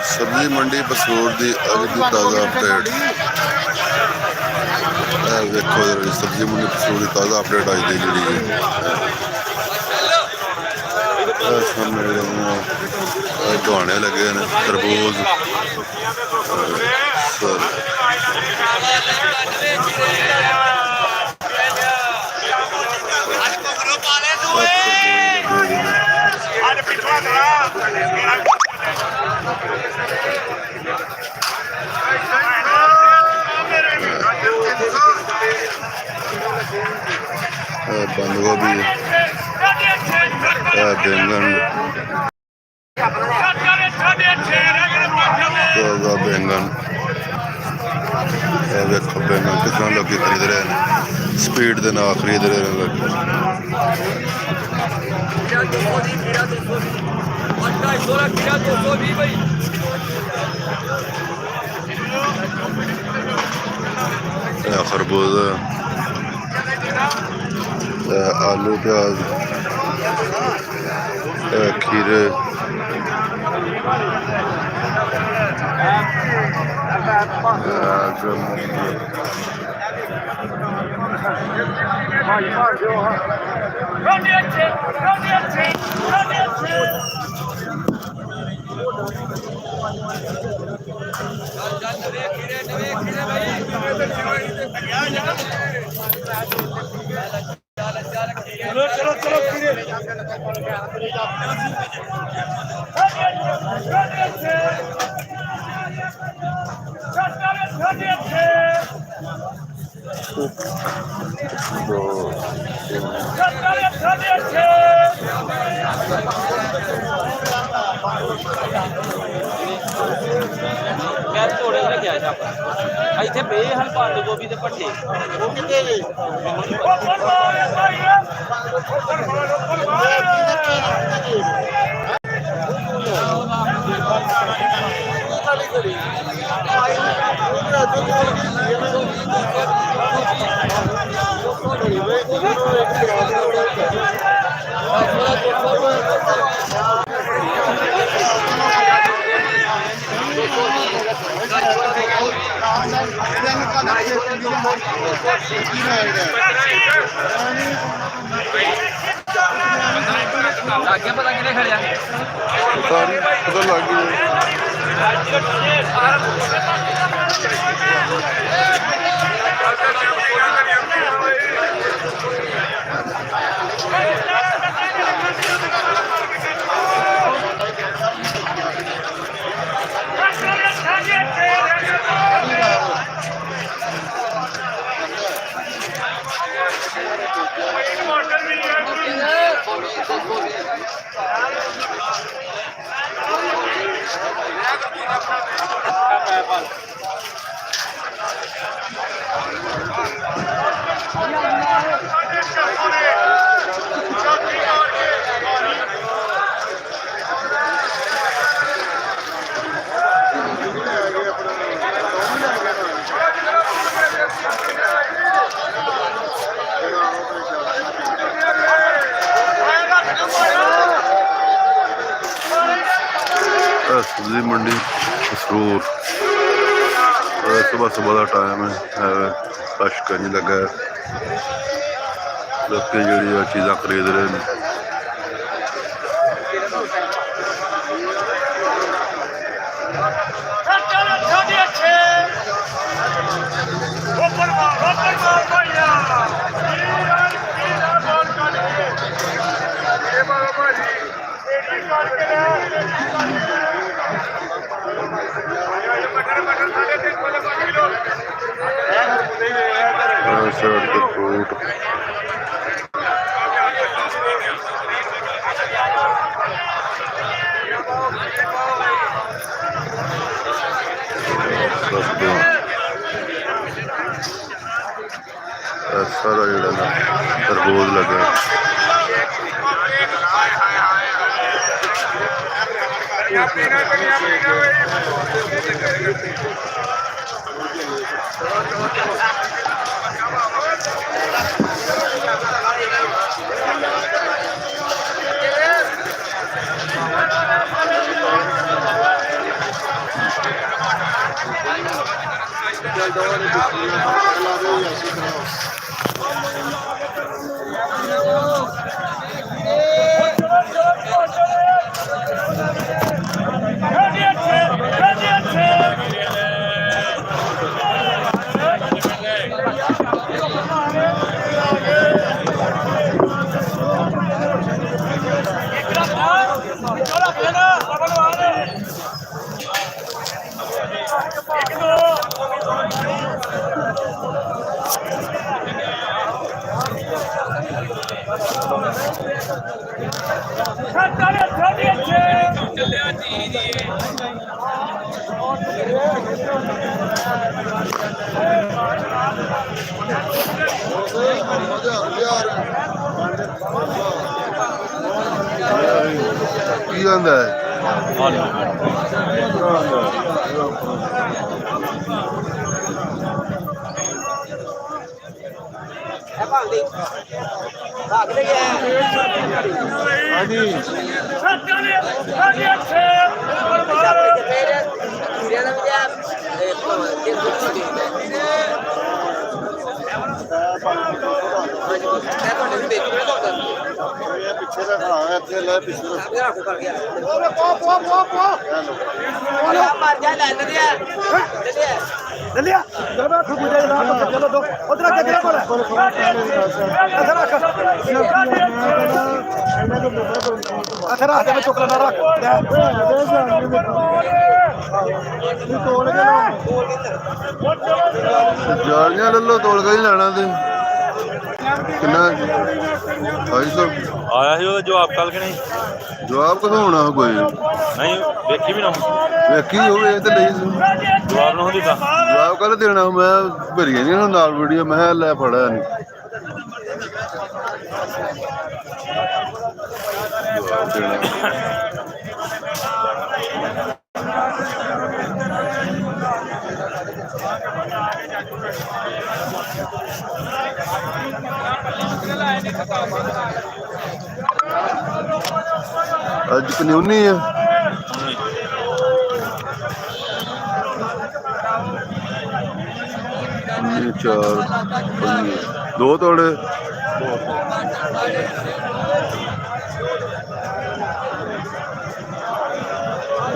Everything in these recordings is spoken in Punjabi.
सब्जी मंडी बसरोड़ की अज की ताज़ा अपडेट। देखो सब्जी मंडी बसरोड़ की ताज़ा अपडेट अज की जी सामने दुआने लगे हैं तरबूज बंद गोभी बैंगन बैंगन देखो बैंगन किस तरह लोग खरीद रहे हैं स्पीड के नाल खरीद रहे हैं लोग। खरबूजा आलू प्याज खीरे ਇੱਥੇ ਪਏ ਹਨ ਬੰਦ ਗੋਭੀ ਦੇ ਪੱਠੇ ਉਹ ਕਿੱਥੇ ਜੀ आगे पता किने खड़िया पता लग गया सब्जी मंडी बसरूर सुबह सुबह का टाइम है रश कहीं लगा है लोग जी चीज़ा खरीद रहे हैं। फ्रूट सारा जोड़ा तरबूज लगा ਕੀ ਕਹਿੰਦਾ ਹੈ ਜਾਲੀਆਂ ਲੈ ਲਓ ਤੋਲ ਕੇ ਹੀ ਲੈਣਾ ਤੇ ਕਿੰਨਾ 250 ਆਇਆ ਸੀ ਉਹਦਾ ਜਵਾਬ ਕੱਲ ਕਿ ਨਹੀਂ ਜਵਾਬ ਕਦੋਂ ਹੋਣਾ ਕੋਈ ਨਹੀਂ ਵੇਖੀ ਵੀ ਨਾ ਵੇਖੀ ਹੋਵੇ ਤੇ ਲਈ ਸੀ। ਜਵਾਬ ਨਾ ਦਿੱਤਾ ਜਵਾਬ ਕੱਲ ਦੇਣਾ ਮੈਂ ਭਰੀਏ ਨਹੀਂ ਨਾਲ ਵੀਡੀਓ ਮੈਂ ਕਿਹਾ ਲੈ ਫੜਿਆ ਨਹੀਂ ਜਵਾਬ ਦੇਣਾ ਅੱਜ ਕਨਿਉਨੀ ਆ ਚਾਰ ਦੋ ਤੋੜੇ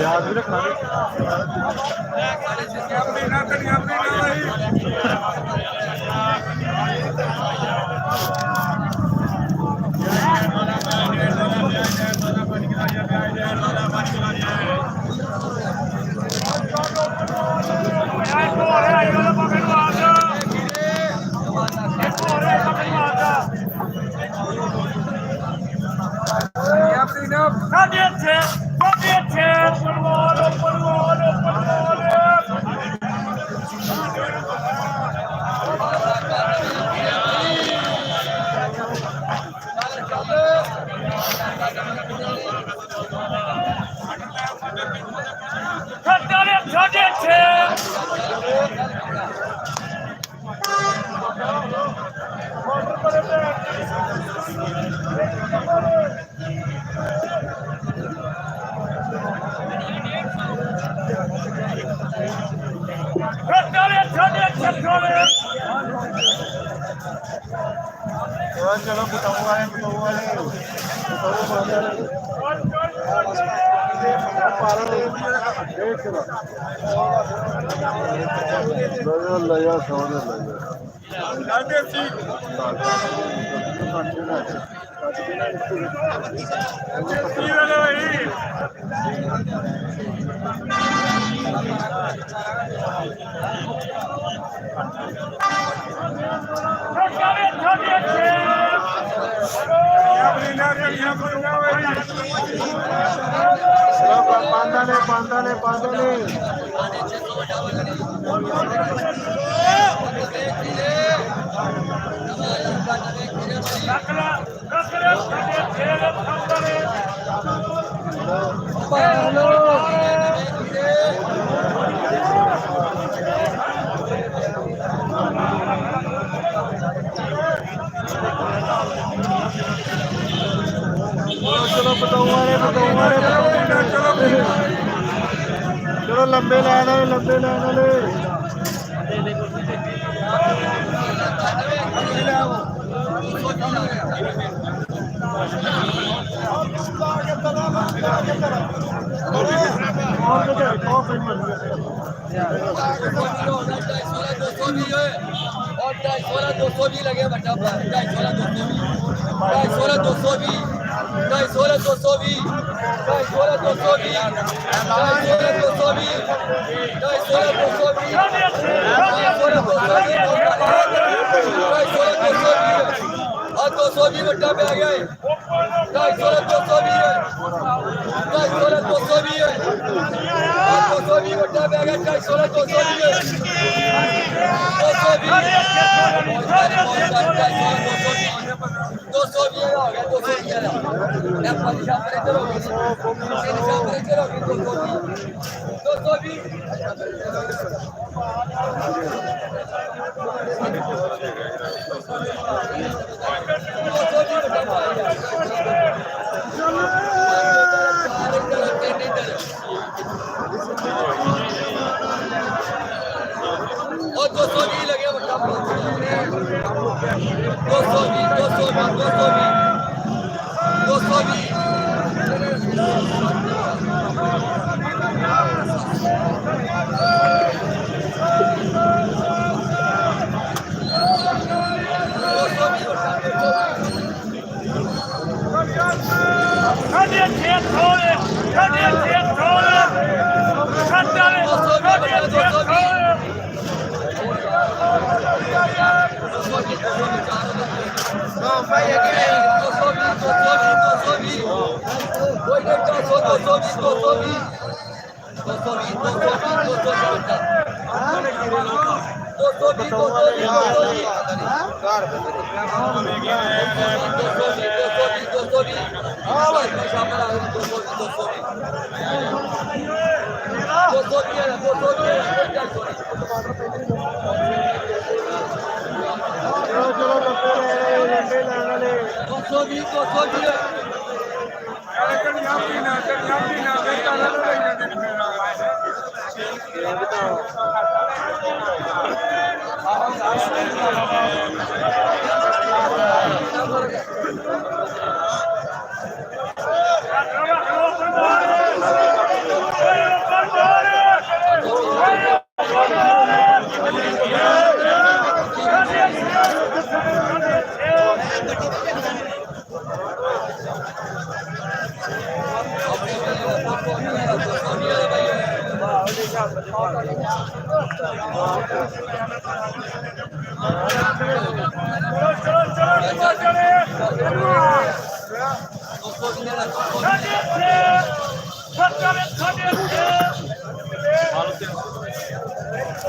ਯਾਦ ਵੀ ਰੱਖਣਾ चलो बताओ चलो लंबे लाइन वाले ਦੇ ਕੁਰਸੀ ਤੇ और 220 लगे बच्चा 220 बट्टा पे आ गया 220 बट्टा पे आ गया 220 लगे बट्टा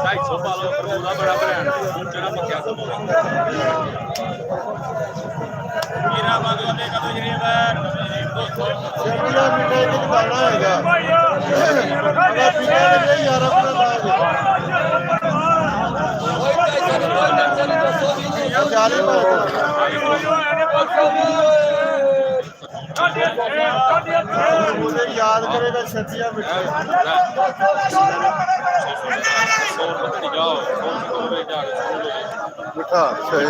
250 ਪਾ ਲਓ ਉਹਦਾ ਬੜਾ ਬ੍ਰਾਂਡ ਜਿਹੜਾ ਪੱਕਿਆ ਸਮੋਸਾ ਮੇਰਾ ਮਗਰ ਦੇ ਕਦੋਂ ਜਿਹੜੀ ਸ਼ਰਮੀਆ ਮਿੱਠੇ ਦੀ ਬਾਣਾ ਹੈਗਾ ਉਹਦਾ ਪੀਣਾ ਦੇ ਯਾਰ ਆਪਣਾ ਬਾਗ 40 ਉਹਦੇ ਯਾਦ ਕਰੇਗਾ ਛੱਤੀਆਂ ਮਿੱਠੇ ਮਿੱਠਾ ਸਹੀ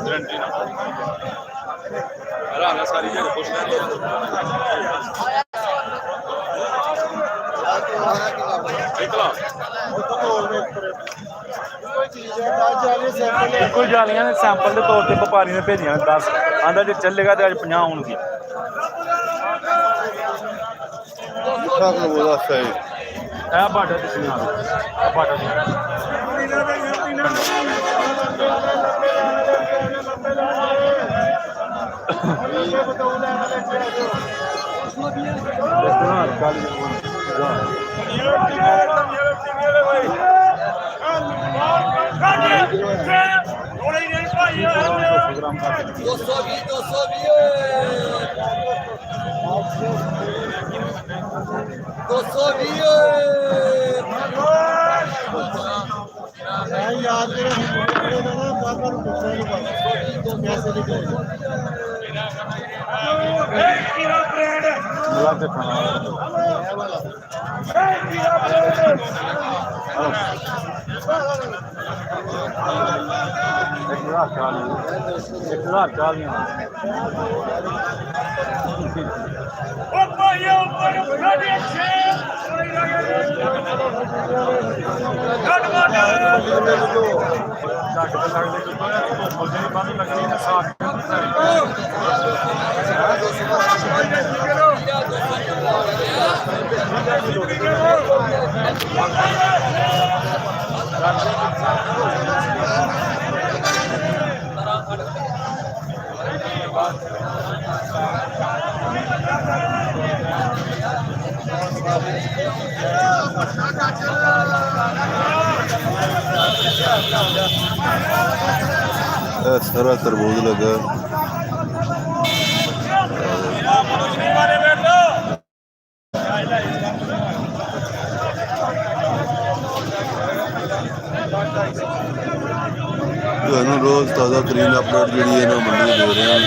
ਗਰੰਟੀ ਨਾਲ ਹਰਾ ਸਾਰੀ ਜਿਹੜੀ ਖੁਸ਼ ਨਹੀਂ ਇਕਲਾ ਬਿਲਕੁਲ ਜਾਲੀਆਂ ਨੇ ਸੈਂਪਲ ਦੇ ਤੌਰ ਤੇ ਵਪਾਰੀ ਨੇ ਭੇਜੀਆਂ 10 ਆਂਦਾ ਜੇ ਚੱਲੇਗਾ ਤੇ ਅੱਜ 50 ਆਉਣਗੇ ਮਿੱਠਾ ਉਹਦਾ ਸਹੀ ਇਹ ਬਾਟਾ ਤੁਸੀਂ ਨਾਲ ਇਹ ਬਾਟਾ याद बाबा कैसे 1040 ਚੱਕ ਤੇ ਲੱਗਦੇ ਕੋਈ ਮੁੱਦੇ ਨਹੀਂ ਬੰਦ ਲੱਗਣੀ ਨਾ ਸਾਫ सारा तरबूज लगा रोज ताज़ा तरीन अपडेट जी मंडी दे रहे हैं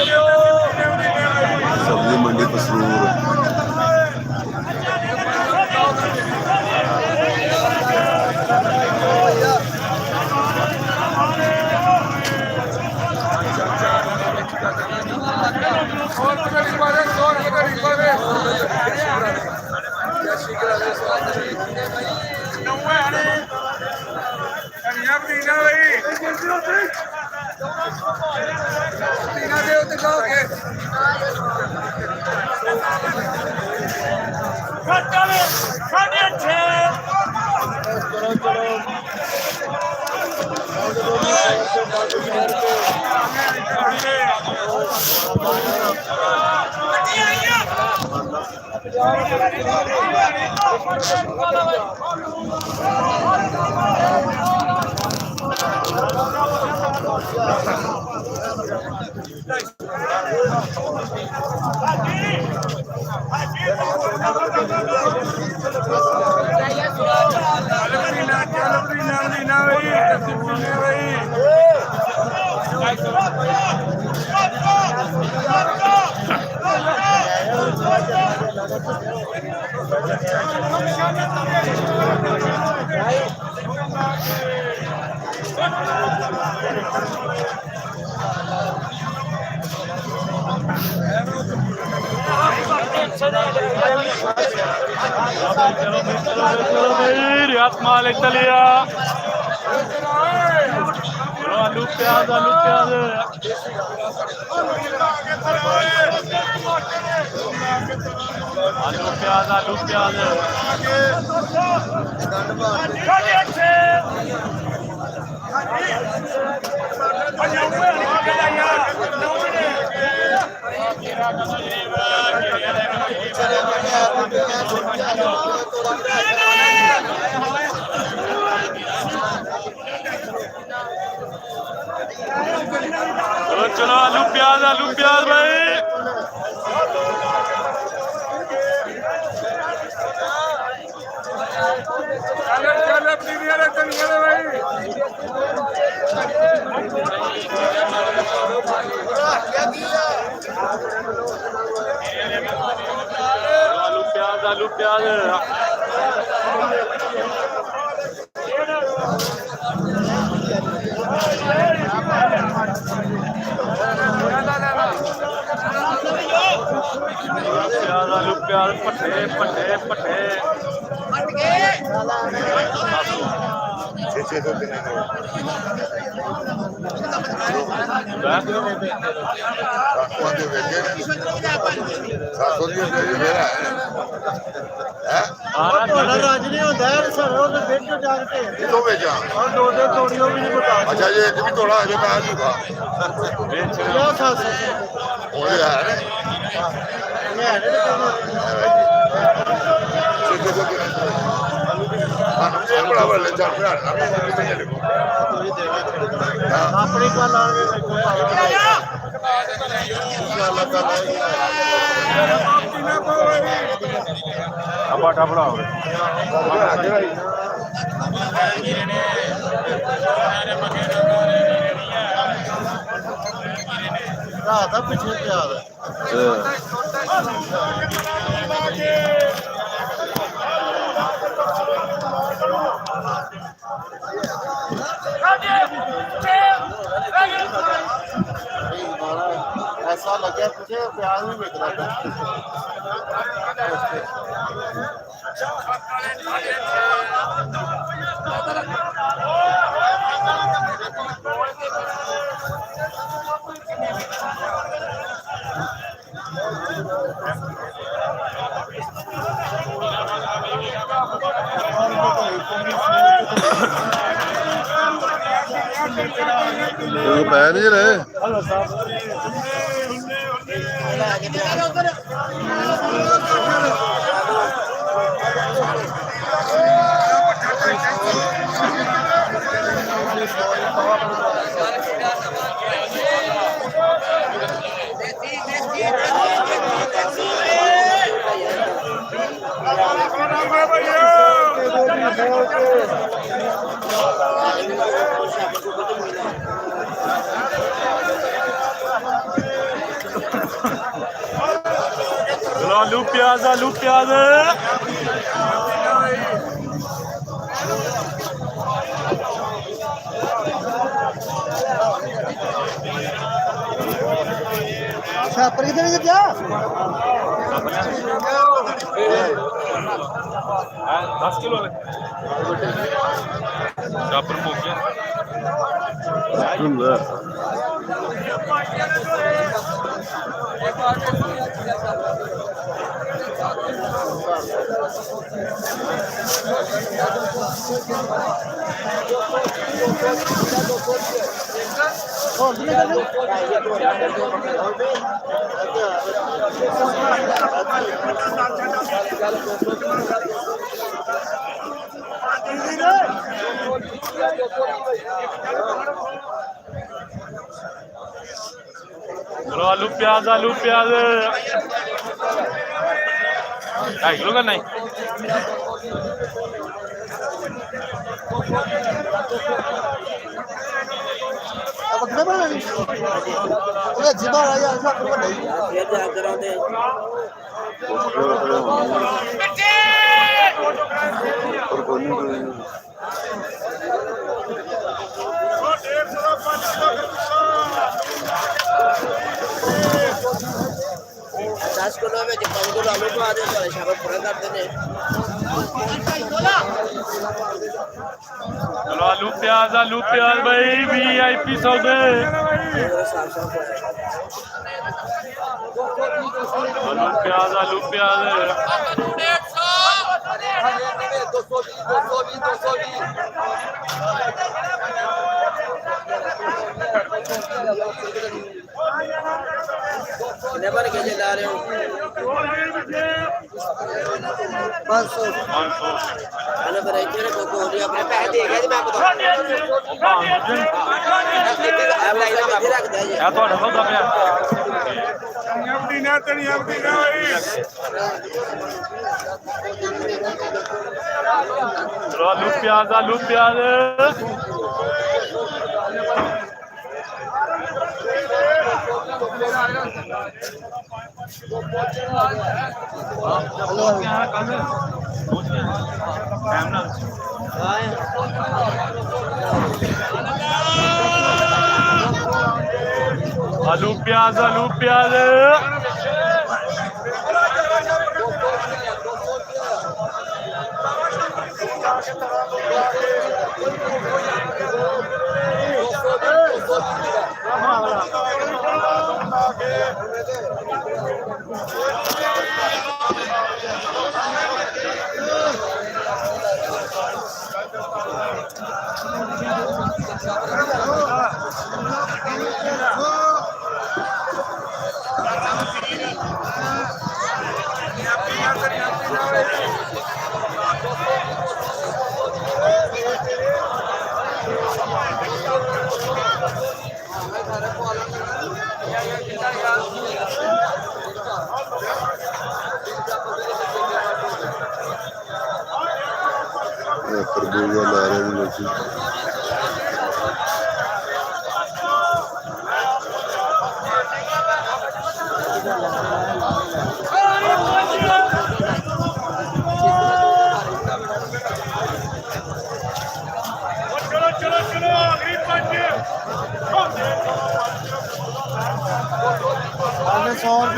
सब्जी मंडी पसरूर रियात माल चलिया आलू प्याज आलू प्याज आलू प्याज चलो आलू प्याज भाई आलू प्याज आलू प्याज पट्टे पट्टे पट्टे राज नहीं होता है सर बेच जाते कितों बेचा दो तोड़ियों भी नहीं बता अच्छा ये एक भी तोड़ा है मैं दूंगा वो है बड़ा बड़ा चल पे अपनी कल बाटा बढ़ाओ रात पिछले प्याज Yeah. ਹਿੱਸਾ ਲੱਗਿਆ ਪਿੱਛੇ ਪਿਆਜ਼ ਵੀ ਵਿਕਦਾ ਪਿਆ। ਉਹ ਪੈ ਨਹੀਂ ਰਹੇ ਚਲੋ ਆਲੂ ਪਿਆਜ਼ ਆਲੂ ਪਿਆਜ਼ ਛਾਪਰ ਕਿਤੇ ਨਹੀਂ ਗਿਆ 10 ਕਿਲੋ ਵਾਲੇ ਚਾਪਰ ਮੁੱਕ ਗਿਆ ਹੁੰਦਾ ਹੋਰ ਕਿੰਨੇ ਕਰਦੇ चलो आलू प्याज 2.5 किलो करना है अब कितना बना नहीं ये जिबा रहा है ऐसा करो नहीं ये तो कराते और कोई नहीं दस किलो में जितना किलो आलू को आधे तो शाबाश पूरा करते हैं चलो आलू प्याज भाई VIP सौदे आलू प्याज 220 लेबर के लिए ला रहे हो 500 मैंने बताया तेरे को कोडी अपने पैसे दे गए मैं बता अब लाइन में रख दे ਇਹ ਤੁਹਾਡਾ ਸੌਦਾ ਪਿਆ ਚਲੋ ਆਲੂ ਪਿਆਜ਼ आलू प्याज खरबूजा ला रहे हैं लोग चलो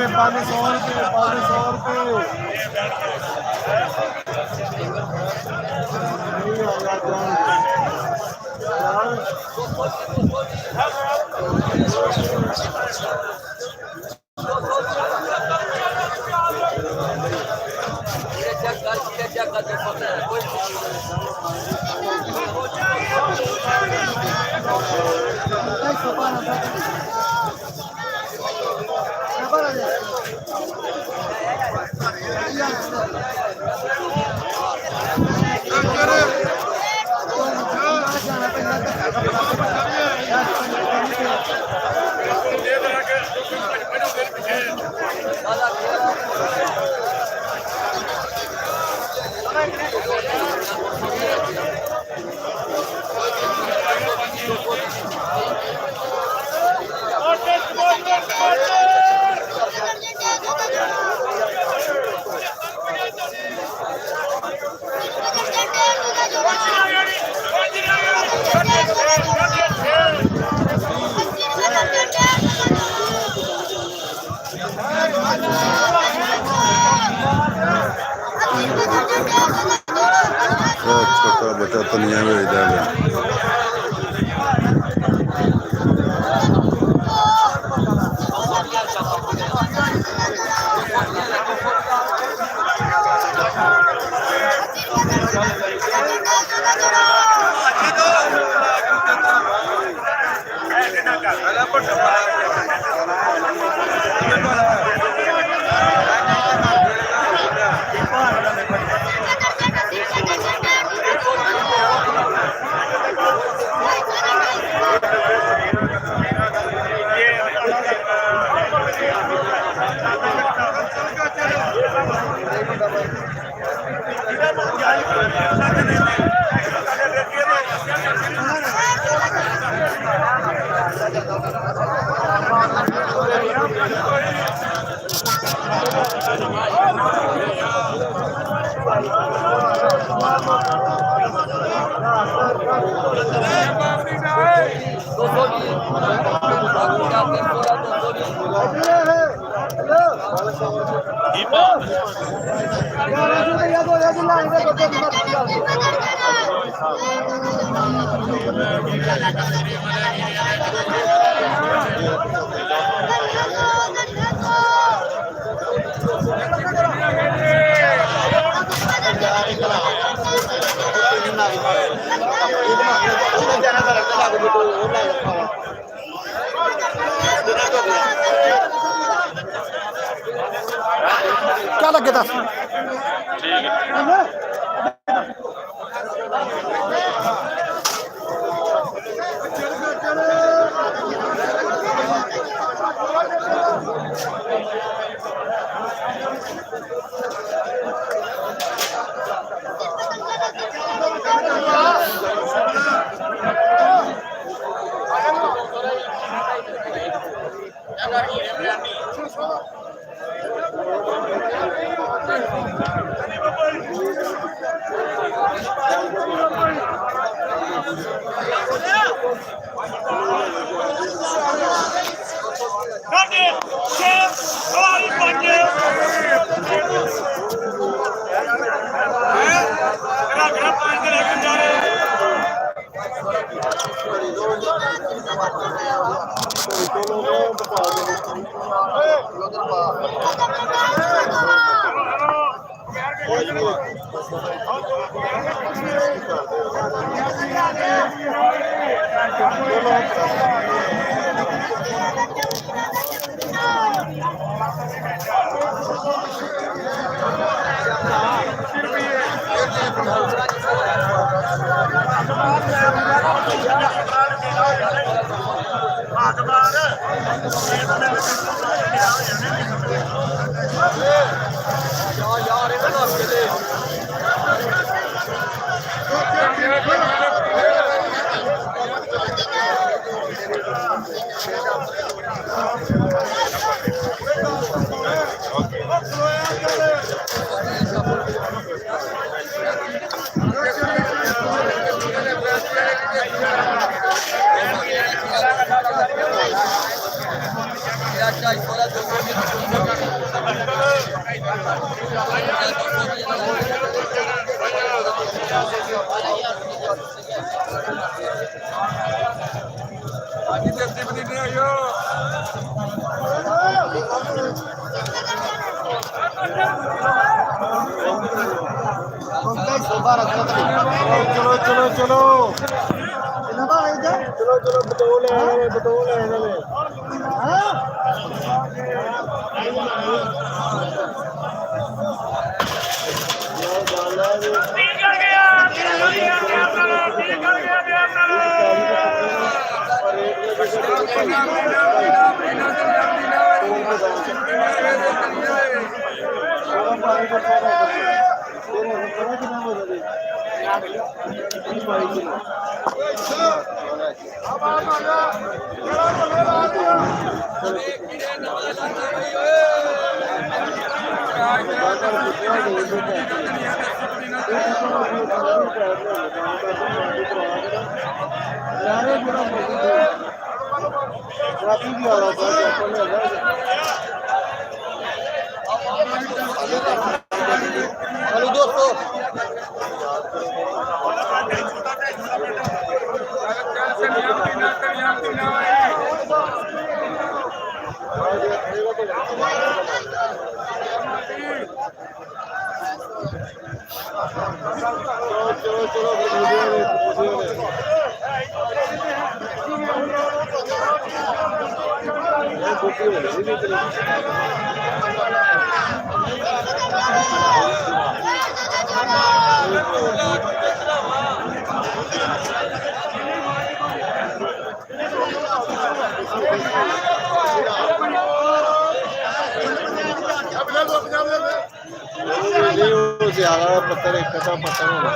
रुपये 500 रुपये 500 रुपये छोटा बच्चा पनिया भेजता है क्या लगे दस अच्छा ਚਲੋ ਚਲੋ ਚਲੋ ਕਿੰਨਾ ਭਾਅ ਹੈ ਜੀ ਚਲੋ ਚਲੋ ਬਤੌਲ ਲੈ ਇਹਨਾਂ ਨੇ हेलो दोस्तों चलो चलो ज्यादा पत्थर एक कटा पत्थर होना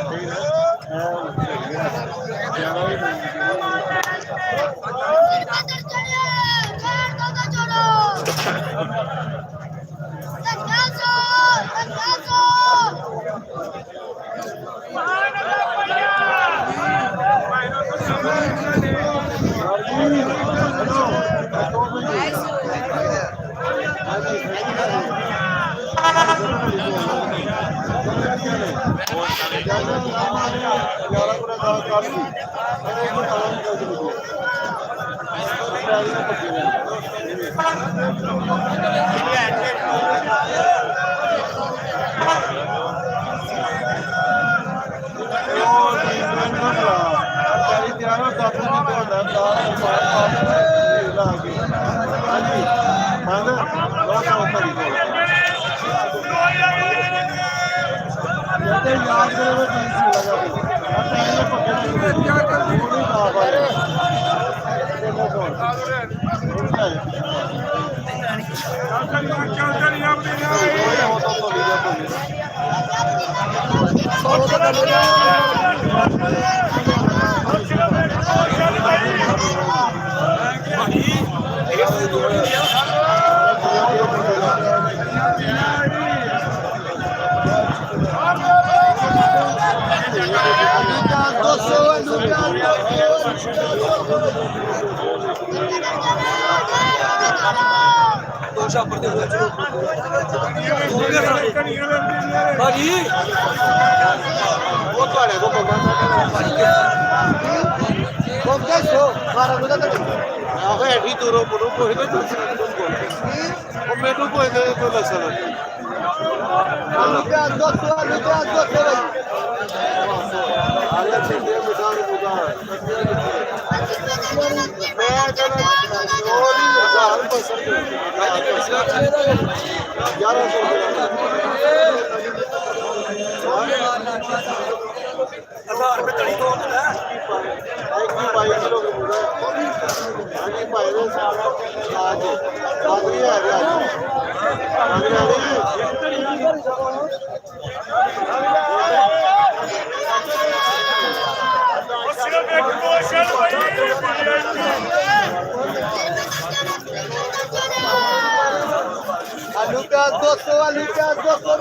आलू प्याज 200 आलू प्याज 200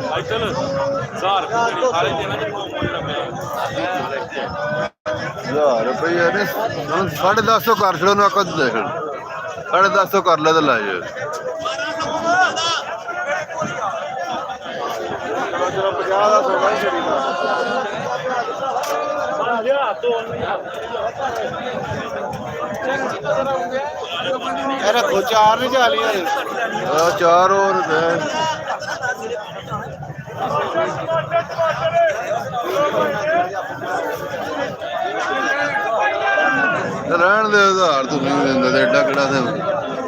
भाई चल 1000 रुपये सारे देना जो 1000 ਰੁਪਏ ਨੇ 1050 ਕਰ ਛੜੋ ਨਾ ਕਦ ਦੇ 1050 ਕਰ ਲੈ ਤੇ ਲੈ ਜਾ ਚਲੋ 50 ਦਾ ਸੋਨਾ ਹੀ ਛੜੀ ਇਹ ਰੱਖੋ 4 ਨਹੀਂ ਚਾਲੀਆਂ ਆ 4 ਹੋਰ ਦੇ ਰਹਿਣ ਦੇ 1000 ਤੂੰ ਨਹੀਂ ਦਿੰਦਾ ਤੇ ਐਡਾ ਕਿਹੜਾ ਤੇ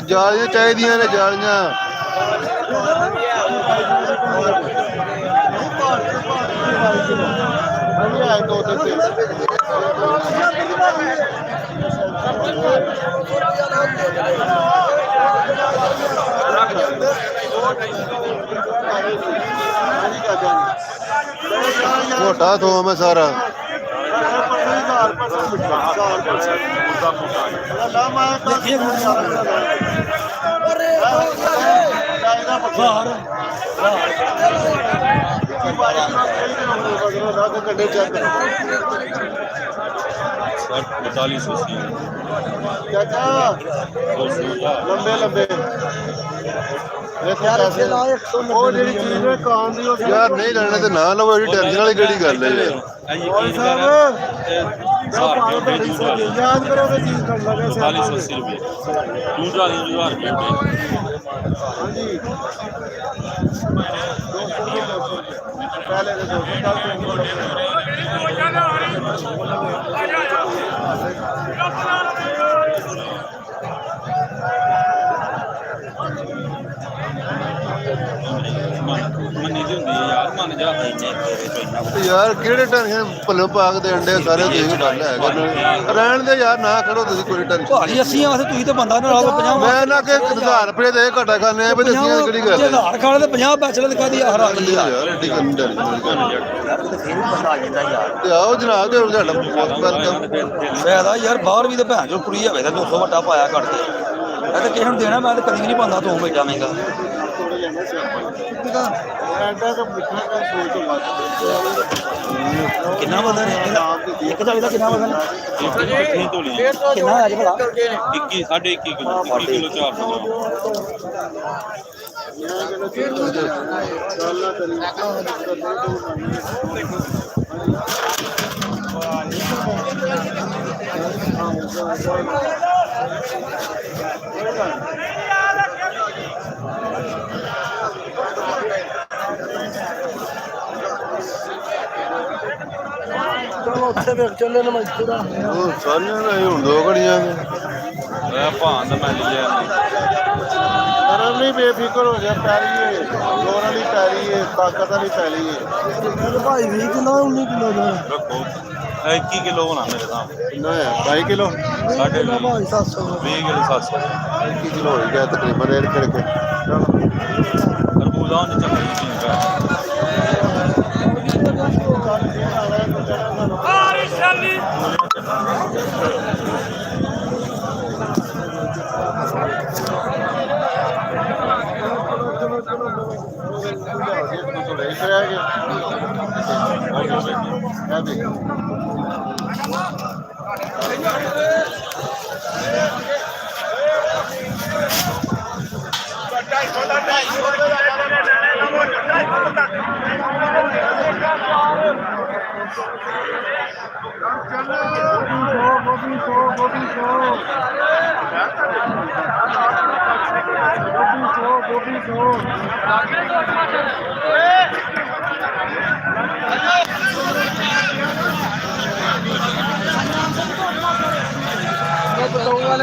ਜਾਲੀਆਂ ਚਾਹੀਦੀਆਂ ਨੇ ਜਾਲੀਆਂ ਮੋਟਾ ਥੋਮ ਹੈ ਸਾਰਾ ਲੰਬੇ ਲੰਬੇ ਉਹ ਜਿਹੜੀ ਚੀਜ਼ ਹੈ ਕਾਂ ਦੀ ਯਾਰ ਨਹੀਂ ਲੈਣਾ ਤੇ ਨਾ ਲਵੋ ਇਹਦੀ ਟੈਨਸ਼ਨ ਵਾਲੀ ਕਿਹੜੀ ਗੱਲ ਹੈ ਯਾਰ ਯਾਦ ਕਰੋ ਤੇ ਚੀਜ਼ ਕਰ ਲਗੇ 40-80 रुपये दूसरा 1000 रुपये ਹਾਂਜੀ ਪਹਿਲੇ ਦੇ 200 ਮੰਨੀ ਦੀ ਹੁੰਦੀ ਹੈ ਯਾਰ ਮੰਨ ਜਾ ਯਾਰ ਕਿਹੜੇ ਟੈਨਸ਼ਨ ਭੱਲੋ ਪਾਕ ਦੇ ਅੰਡੇ ਸਾਰੇ ਤੁਸੀਂ ਗੱਲ ਹੈਗਾ ਰਹਿਣ ਦੇ ਯਾਰ ਨਾ ਕਰੋ ਤੁਸੀਂ ਕੋਈ ਟੈਨਸ਼ਨ ਭਾਜੀ ਅਸੀਂ ਆਸੇ ਤੁਸੀਂ ਤੇ ਬੰਦਾ ਨਾਲ 50 ਮੈਂ ਨਾ ਕਿ 1000 ਰੁਪਏ ਦੇ ਘਾਟਾ ਖਾਣੇ ਆ ਵੀ ਦੱਸੀਆਂ ਕਿਹੜੀ ਗੱਲ ਹੈ ਆਧਾਰ ਕਾਰਡ ਤੇ 50 ਬੈਚਲਰ ਕਾਦੀ ਆ ਹਰਾ ਦਿੰਦੀ ਯਾਰ ਐਡੀ ਕੰਨ ਯਾਰ ਤੇ ਫੇਰ ਵੀ ਬੰਦਾ ਆ ਜਾਂਦਾ ਯਾਰ ਤੇ ਆਓ ਜਨਾਬ ਦੇ ਸਾਡਾ ਬਹੁਤ ਵੈਲਕਮ ਫਾਇਦਾ ਯਾਰ ਬਾਹਰ ਵੀ ਤੇ ਭੈਣ ਜੋ ਕੁੜੀ ਹੋਵੇ ਤਾਂ 200 ਵੱਟਾ ਪਾਇਆ ਕੱਢ ਦੇ ਮੈਂ ਤਾਂ ਕਿਸੇ ਨੂੰ ਦੇਣਾ ਮੈਂ ਤਾਂ ਕਦੀ ਵੀ ਨਹੀਂ ਪਾਉਂਦਾ ਤੂੰ ਬੈਠਾ ਮਹਿੰਗਾ ਐਡਾ ਤਾਂ ਮਿੱਠਾ ਕਰ ਸੋਚ ਤੋਂ ਬਾਅਦ ਕਿੰਨਾ ਵਜ਼ਨ ਹੈ ਇੱਕ ਚਾਲੀ ਦਾ ਕਿੰਨਾ ਵਜ਼ਨ ਕਿੰਨੀ ਤੋਲੀਆਂ ਕਿੰਨਾ ਹੈ ਅੱਜ ਭਲਾ 21 21.5 ਕਿਲੋ 21 ਕਿਲੋ 400 ਗੱਲ ਨਾ ਕਰੀ ਉੱਥੇ ਵੇਖ ਚੱਲੇ ਨਾ ਮਜ਼ਦੂਰਾ ਉਹ ਸਾਰੀਆਂ ਦਾ ਹੁਣ 2 ਘੜੀਆਂ ਨੇ ਮੈਂ ਭਾਂ ਦਾ ਮੈਂ ਲਿਆ ਨਰਮ ਨਹੀਂ ਬੇਫਿਕਰ ਹੋ ਜਾ ਪੈਰੀ ਏ ਜ਼ੋਰ ਵਾਲੀ ਪੈਰੀ ਏ ਤਾਕਤ ਵਾਲੀ ਪੈਰੀ ਏ ਭਾਈ 20 ਕਿਲੋ 19 ਕਿਲੋ ਦਾ ਰੱਖੋ 21 ਕਿਲੋ ਹੋਣਾ ਮੇਰੇ ਸਾਹਮਣੇ ਕਿੰਨਾ ਹੈ 22 ਕਿਲੋ ਸਾਡੇ ਭਾਈ 700 20 ਕਿਲੋ 700 21 ਕਿਲੋ ਹੋ ਗਿਆ ਤਕਰੀਬਨ ਰੇਡ ਕਰਕੇ ਖਰਬੂਜ਼ਾ ਉਹਨੇ ਚੱਕਰ ਨਹੀਂ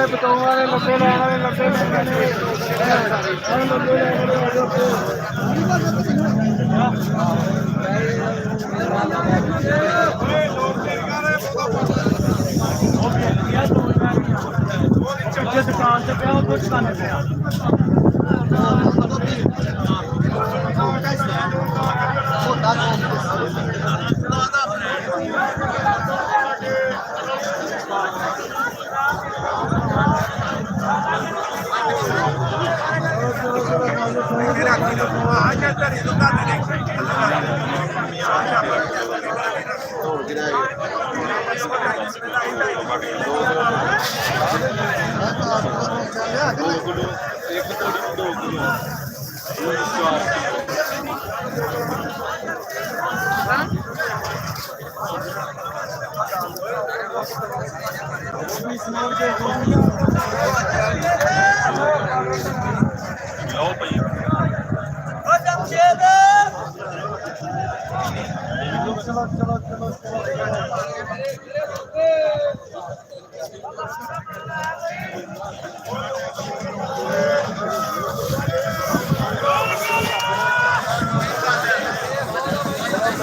ਬਤਾਉਂ ਵਾਲੇ ਲੱਗੇ ਲੈਣ ਵਾਲੇ ਲੱਗੇ ਲੱਗੇ ਚਲੋ